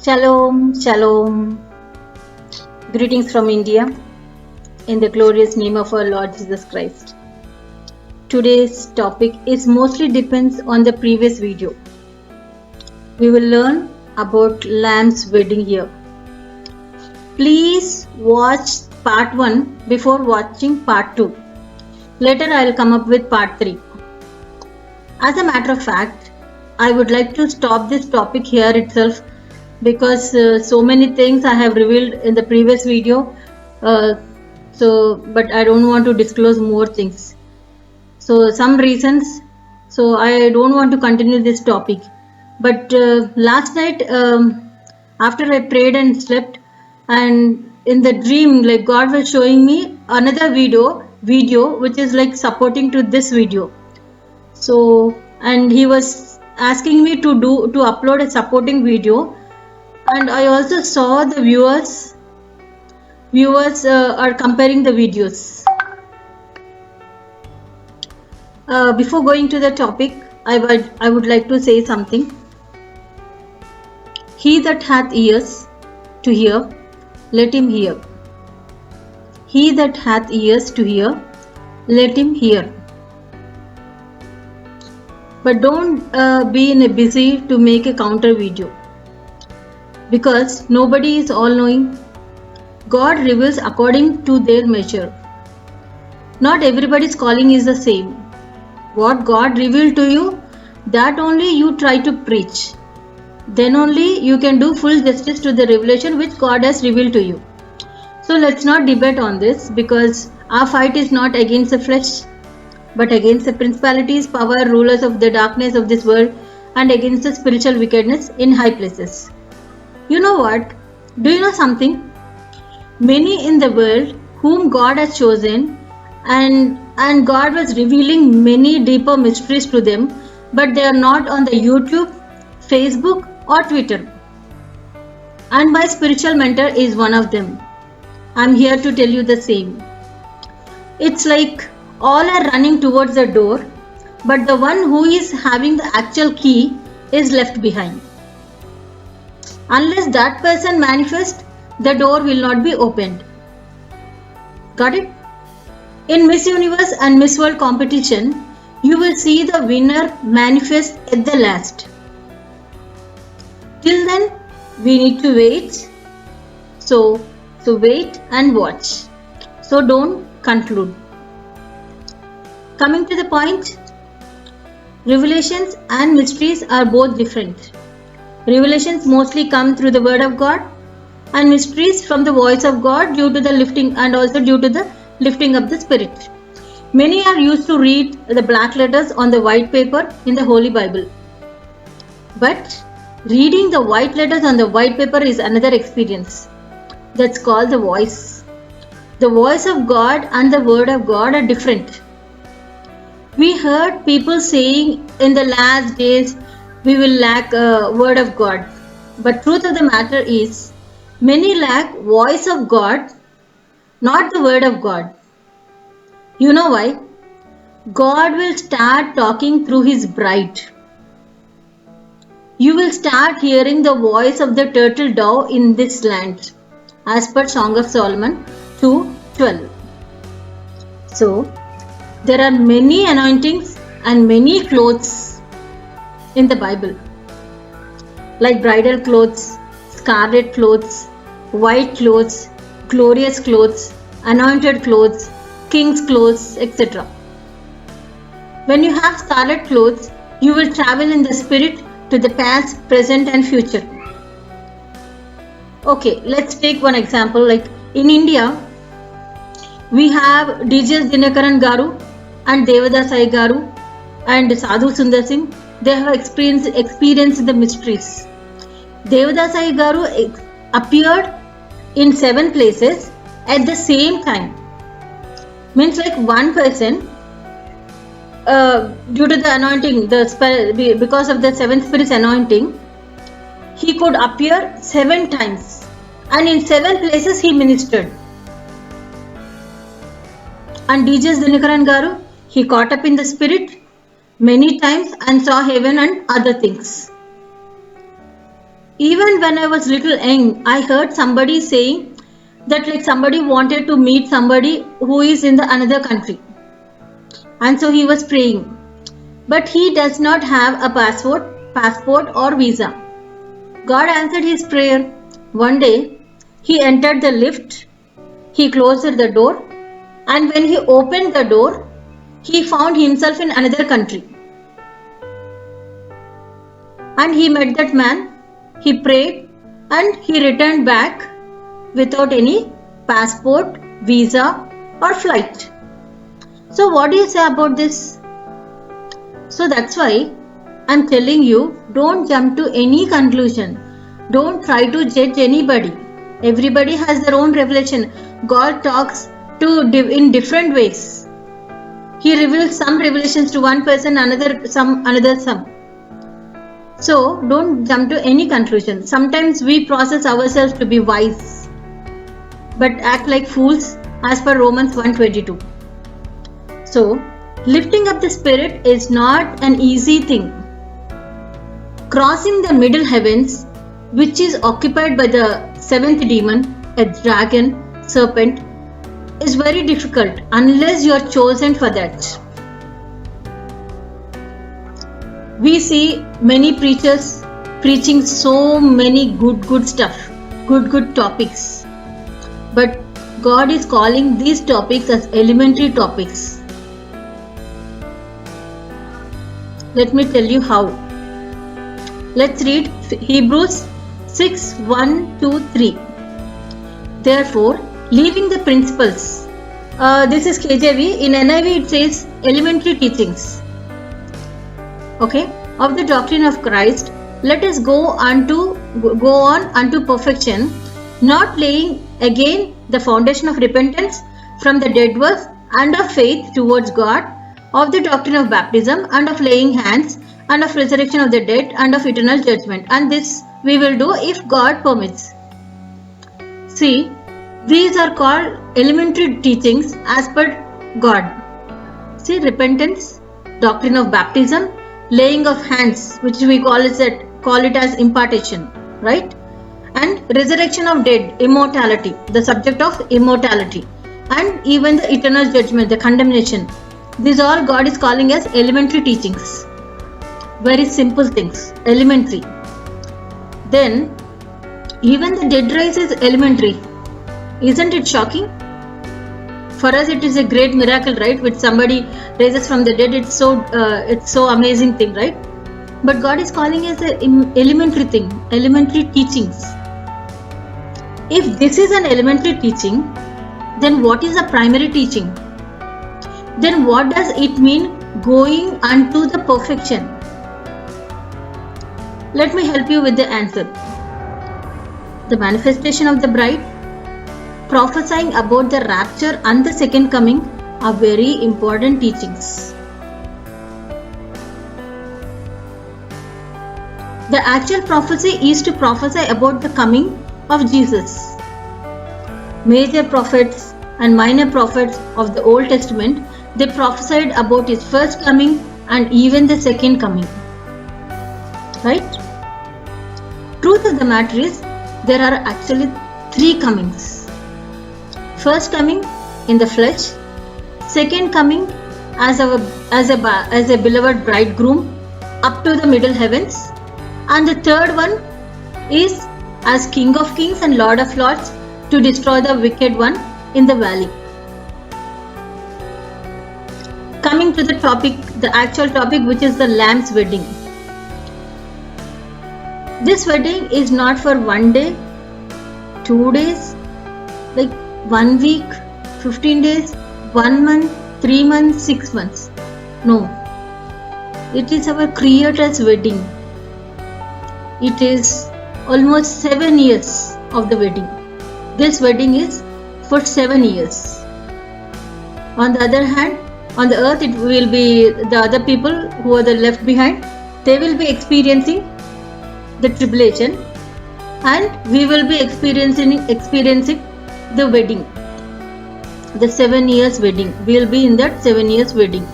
Shalom, shalom. Greetings from India in the glorious name of our Lord Jesus Christ. Today's topic is mostly depends on the previous video. We will learn about Lamb's wedding here. Please watch part 1 before watching part 2. Later I will come up with part 3. As a matter of fact, I would like to stop this topic here itself because so many things I have revealed in the previous video, but I don't want to disclose more things. So some reasons, so I don't want to continue this topic. But last night, after I prayed and slept, and in the dream, like God was showing me another video which is like supporting to this video. So, and He was asking me to upload a supporting video. And I also saw the viewers are comparing the videos. Before going to the topic, I would like to say something. He that hath ears to hear, let him hear. He that hath ears to hear, let him hear. But don't be in a busy to make a counter video. Because nobody is all-knowing. God reveals according to their measure. Not everybody's calling is the same. What God revealed to you, that only you try to preach. Then only you can do full justice to the revelation which God has revealed to you. So let's not debate on this, because our fight is not against the flesh, but against the principalities, power, rulers of the darkness of this world, and against the spiritual wickedness in high places. You know what? Do you know something? Many in the world whom God has chosen, and God was revealing many deeper mysteries to them, but they are not on the YouTube, Facebook or Twitter. And my spiritual mentor is one of them. I'm here to tell you the same. It's like all are running towards the door, but the one who is having the actual key is left behind. Unless that person manifests, the door will not be opened. Got it? In Miss Universe and Miss World competition, you will see the winner manifest at the last. Till then, we need to wait. So wait and watch. So don't conclude. Coming to the point, revelations and mysteries are both different. Revelations mostly come through the word of God, and mysteries from the voice of God due to the lifting and also due to the lifting of the Spirit. Many are used to read the black letters on the white paper in the Holy Bible. But reading the white letters on the white paper is another experience. That's called the voice. The voice of God and the word of God are different. We heard people saying in the last days we will lack a word of God. But truth of the matter is, many lack voice of God, not the word of God. You know why? God will start talking through His bride. You will start hearing the voice of the turtle dove in this land, as per Song of Solomon 2:12. So, there are many anointings and many clothes in the Bible, like bridal clothes, scarlet clothes, white clothes, glorious clothes, anointed clothes, king's clothes, etc. When you have scarlet clothes, you will travel in the spirit to the past, present and future. Okay, let's take one example. Like in India, we have DJs Dinakaran Garu and Devadasai Garu and Sadhu Sundar Singh. They have experienced the mysteries. Devadasai Garu appeared in 7 places at the same time. Means like one person, due to the anointing, because of the 7 spirits anointing, he could appear 7 times, and in 7 places he ministered. And DJs Dinakaran Garu, he caught up in the spirit many times and saw heaven and other things. Even when I was little young, I heard somebody saying that like somebody wanted to meet somebody who is in the another country, and so he was praying, but he does not have a passport or visa. God answered his prayer. One day, he entered the lift, he closed the door, and when he opened the door, he found himself in another country. And he met that man, he prayed, and he returned back without any passport, visa, or flight. So, what do you say about this? So, that's why I'm telling you, don't jump to any conclusion. Don't try to judge anybody. Everybody has their own revelation. God talks in different ways. He reveals some revelations to one person, another some. So don't jump to any conclusion. Sometimes we process ourselves to be wise, but act like fools as per Romans 1:22. So lifting up the spirit is not an easy thing. Crossing the middle heavens, which is occupied by the seventh demon, a dragon, serpent, is very difficult unless you are chosen for that. We see many preachers preaching so many good stuff, good topics. But God is calling these topics as elementary topics. Let me tell you how. Let's read Hebrews 6:1-3. Therefore, leaving the principles. This is KJV. In NIV it says elementary teachings. Okay, of the doctrine of Christ, let us go on unto perfection, not laying again the foundation of repentance from the dead works and of faith towards God, of the doctrine of baptism and of laying hands and of resurrection of the dead and of eternal judgment. And this we will do if God permits. See, these are called elementary teachings as per God. See, repentance, doctrine of baptism, laying of hands, which we call it as impartation, right? And resurrection of dead, immortality, the subject of immortality, and even the eternal judgment, the condemnation. These all God is calling as elementary teachings. Very simple things, elementary. Then even the dead rise is elementary. Isn't it shocking? For us it is a great miracle, right? When somebody raises from the dead, it's so amazing thing, right? But God is calling as an elementary thing, elementary teachings. If this is an elementary teaching, then what is a primary teaching? Then what does it mean going unto the perfection? Let me help you with the answer. The manifestation of the bride, prophesying about the rapture and the second coming are very important teachings. The actual prophecy is to prophesy about the coming of Jesus. Major prophets and minor prophets of the Old Testament, they prophesied about his first coming and even the second coming. Right? Truth of the matter is, there are actually 3 comings. First coming in the flesh, second coming as a beloved bridegroom up to the middle heavens, and the third one is as King of Kings and Lord of Lords to destroy the wicked one in the valley. Coming to the topic, the actual topic, which is the Lamb's wedding. This wedding is not for 1 day, 2 days, like 1 week, 15 days, 1 month, 3 months, 6 months. No. It is our Creator's wedding. It is almost 7 years of the wedding. This wedding is for 7 years. On the other hand, on the earth, it will be the other people who are the left behind. They will be experiencing the tribulation, and we will be experiencing the wedding, the 7 years wedding. We will be in that 7 years wedding.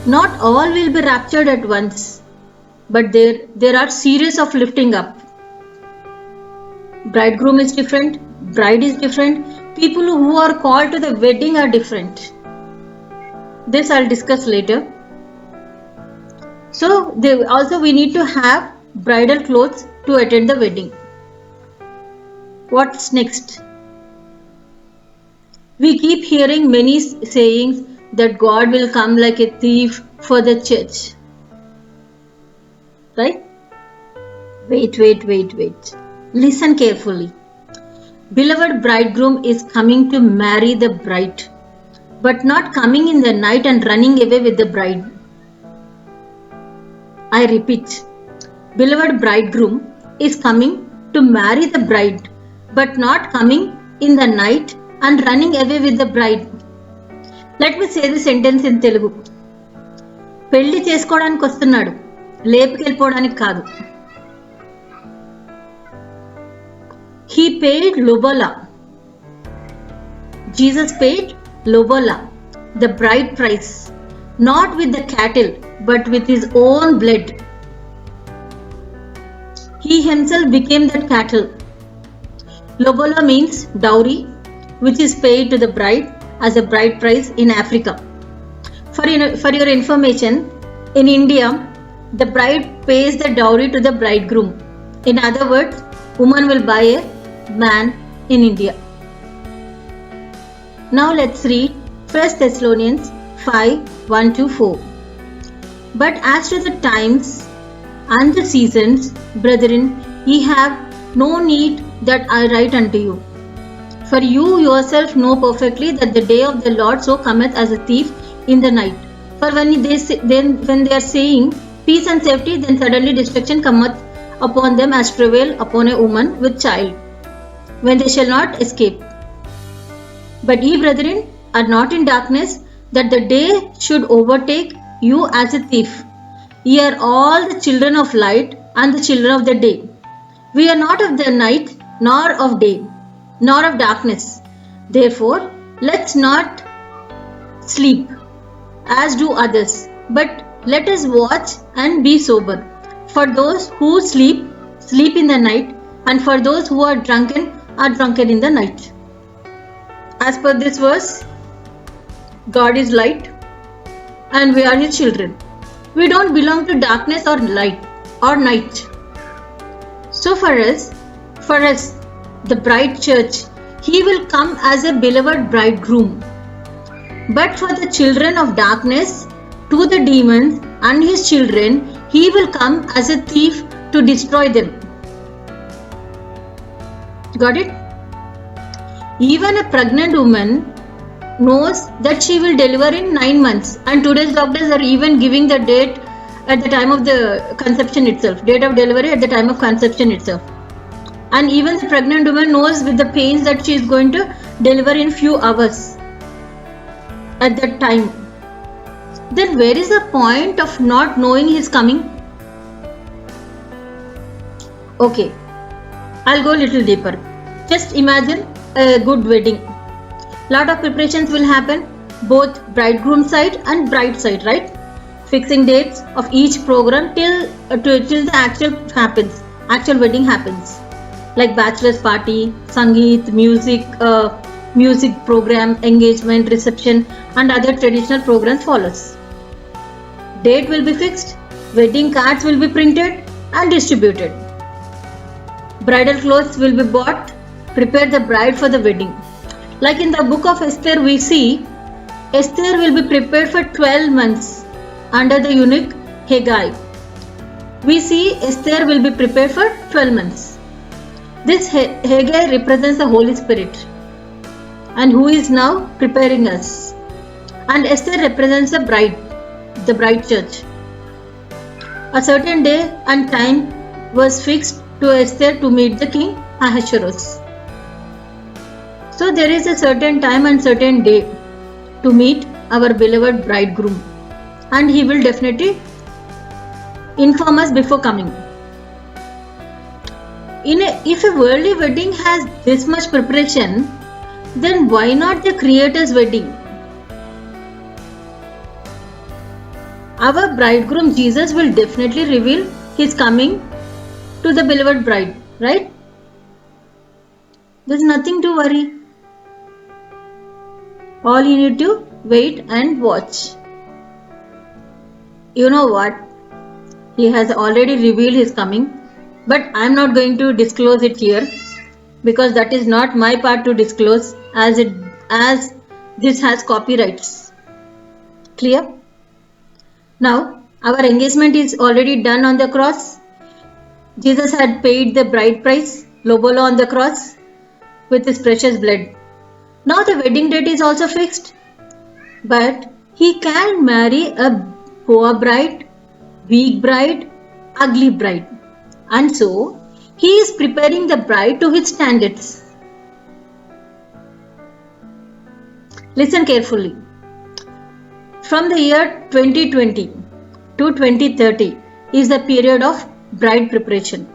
Not all will be raptured at once. but there are series of lifting up. Bridegroom is different, bride is different, people who are called to the wedding are different. This I'll discuss later. So we need to have bridal clothes to attend the wedding. What's next? We keep hearing many sayings that God will come like a thief for the church. Right? Wait. Listen carefully. Beloved bridegroom is coming to marry the bride, but not coming in the night and running away with the bride. I repeat, beloved bridegroom is coming to marry the bride, but not coming in the night and running away with the bride. Let me say the sentence in Telugu. పెళ్లి చేసుకోవడానికి వస్తున్నాడు, లేపుకెళ్ళిపోవడానికి కాదు. He paid lobola. Jesus paid lobola, the bride price, not with the cattle, but with his own blood. He himself became that cattle. Lobola means dowry, which is paid to the bride as a bride price in Africa. For your information, in India, the bride pays the dowry to the bridegroom. In other words, woman will buy a man in India. Now let's read 1 Thessalonians 5:1-4. But as to the times and the seasons, brethren, ye have no need that I write unto you. For you yourself know perfectly that the day of the Lord so cometh as a thief in the night. For when they are saying peace and safety, then suddenly destruction cometh upon them as travail upon a woman with child, when they shall not escape. But ye, brethren, are not in darkness, that the day should overtake you as a thief. Ye are all the children of light and the children of the day. We are not of the night, nor of day, nor of darkness. Therefore, let's not sleep, as do others, but let us watch and be sober. For those who sleep, sleep in the night, and for those who are drunken in the night. As per this verse, God is light and we are his children. We don't belong to darkness or light or night. So for us, the bride church, he will come as a beloved bridegroom. But for the children of darkness, to the demons and his children, he will come as a thief to destroy them. Got it? Even a pregnant woman knows that she will deliver in 9 months, and today's doctors are even giving the date at the time of the conception itself, date of delivery at the time of conception itself. And even the pregnant woman knows with the pains that she is going to deliver in few hours at that time. Then where is the point of not knowing his coming? Okay, I'll go a little deeper. Just imagine a good wedding. Lot of preparations will happen, both bridegroom side and bride side, right? Fixing dates of each program till the actual wedding happens. Like bachelor's party, sangeet, music program, engagement, reception, and other traditional programs follows. Date will be fixed, wedding cards will be printed and distributed. Bridal clothes will be bought, prepare the bride for the wedding. Like in the book of Esther, we see Esther will be prepared for 12 months under the eunuch Haggai. We see Esther will be prepared for 12 months. This Haggai represents the Holy Spirit, and who is now preparing us. And Esther represents the bride church. A certain day and time was fixed to Esther to meet the king Ahasuerus. So there is a certain time and certain day to meet our beloved bridegroom, and he will definitely inform us before coming. If a worldly wedding has this much preparation, then why not the Creator's wedding? Our bridegroom Jesus will definitely reveal He's coming to the beloved bride, right? There's nothing to worry. All you need to wait and watch. You know what? He has already revealed his coming, but I'm not going to disclose it here because that is not my part to disclose, as this has copyrights. Clear? Now our engagement is already done on the cross. Jesus had paid the bride price, lobola, on the cross with his precious blood. Now the wedding date is also fixed, but he can marry a poor bride, weak bride, ugly bride, and so he is preparing the bride to his standards. Listen carefully. From the year 2020 to 2030 is the period of bride preparation.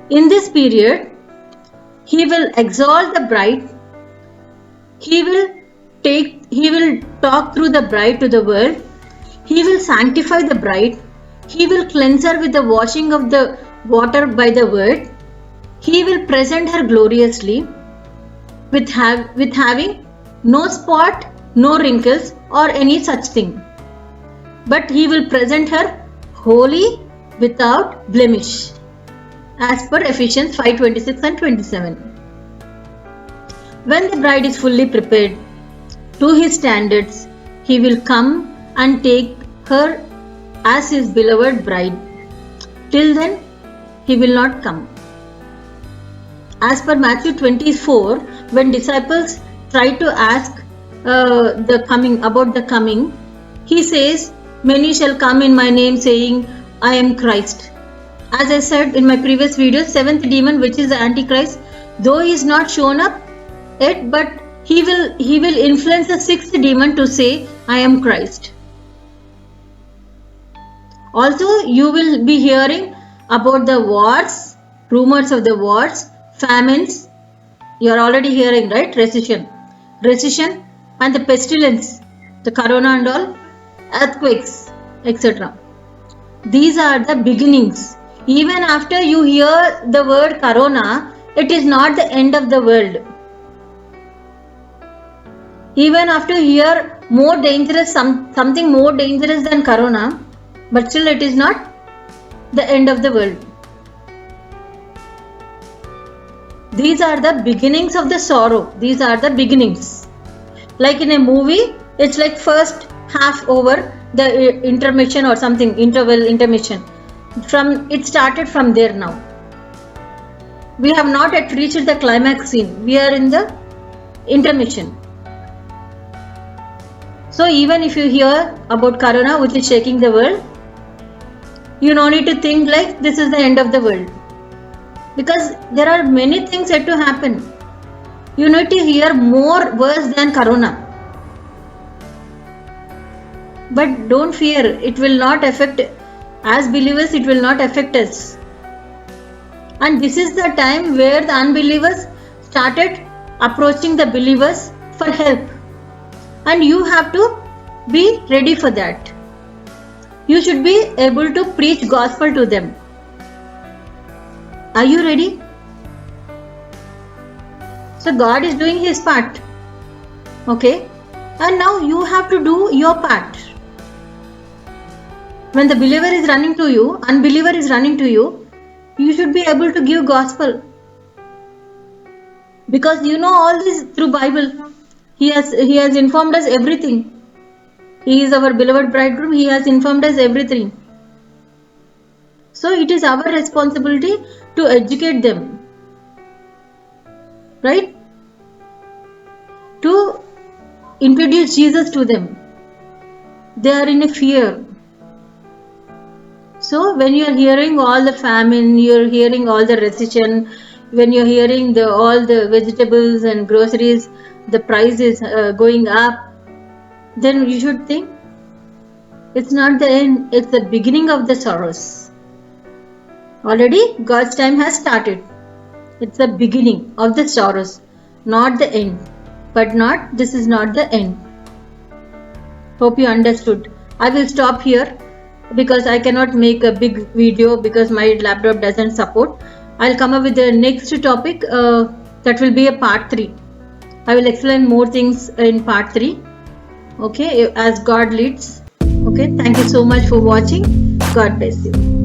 In this period, he will exalt the bride. He will talk through the bride to the world. He will sanctify the bride. He will cleanse her with the washing of the water by the word. He will present her gloriously with having no spot, no wrinkles or any such thing. But he will present her holy, without blemish, as per Ephesians 5:26 and 27. When the bride is fully prepared to his standards, he will come and take her as his beloved bride. Till then, he will not come. As per Matthew 24, when disciples try to ask about the coming, he says, "Many shall come in my name saying, I am Christ." As I said in my previous video, seventh demon, which is the Antichrist, though he is not shown up yet, but he will influence the sixth demon to say, I am Christ. Also, you will be hearing about the wars, rumors of the wars, famines. You are already hearing, right? Recession and the pestilence, the corona and all, earthquakes, etc. These are the beginnings. Even after you hear the word corona, it is not the end of the world. Even after you hear more dangerous, something more dangerous than corona, but still it is not the end of the world. These are the beginnings of the sorrow. These are the beginnings. Like in a movie, it's like first half over, the intermission or something, intermission. It started from there now. We have not yet reached the climax scene. We are in the intermission. So even if you hear about corona, which is shaking the world, you no need to think like this is the end of the world. Because there are many things yet to happen. You need to hear more worse than corona. But don't fear, it will not affect, as believers, it will not affect us. And this is the time where the unbelievers started approaching the believers for help. And you have to be ready for that. You should be able to preach gospel to them. Are you ready? So God is doing his part. Okay? And now you have to do your part. When the believer is running to you, unbeliever is running to you, you should be able to give gospel. Because you know all this through Bible. He has informed us everything. He is our beloved bridegroom. He has informed us everything. So it is our responsibility to educate them. Right? To introduce Jesus to them. They are in a fear. So when you are hearing all the famine, you are hearing all the recession, when you are hearing all the vegetables and groceries, the price is going up, then you should think it's not the end, it's the beginning of the sorrows. Already God's time has started. It's the beginning of the sorrows, not the end. But this is not the end. Hope you understood. I will stop here. because I cannot make a big video because my laptop doesn't support. I'll come up with the next topic, that will be a part 3. I will explain more things in part 3. Okay, as God leads. Okay, thank you so much for watching. God bless you.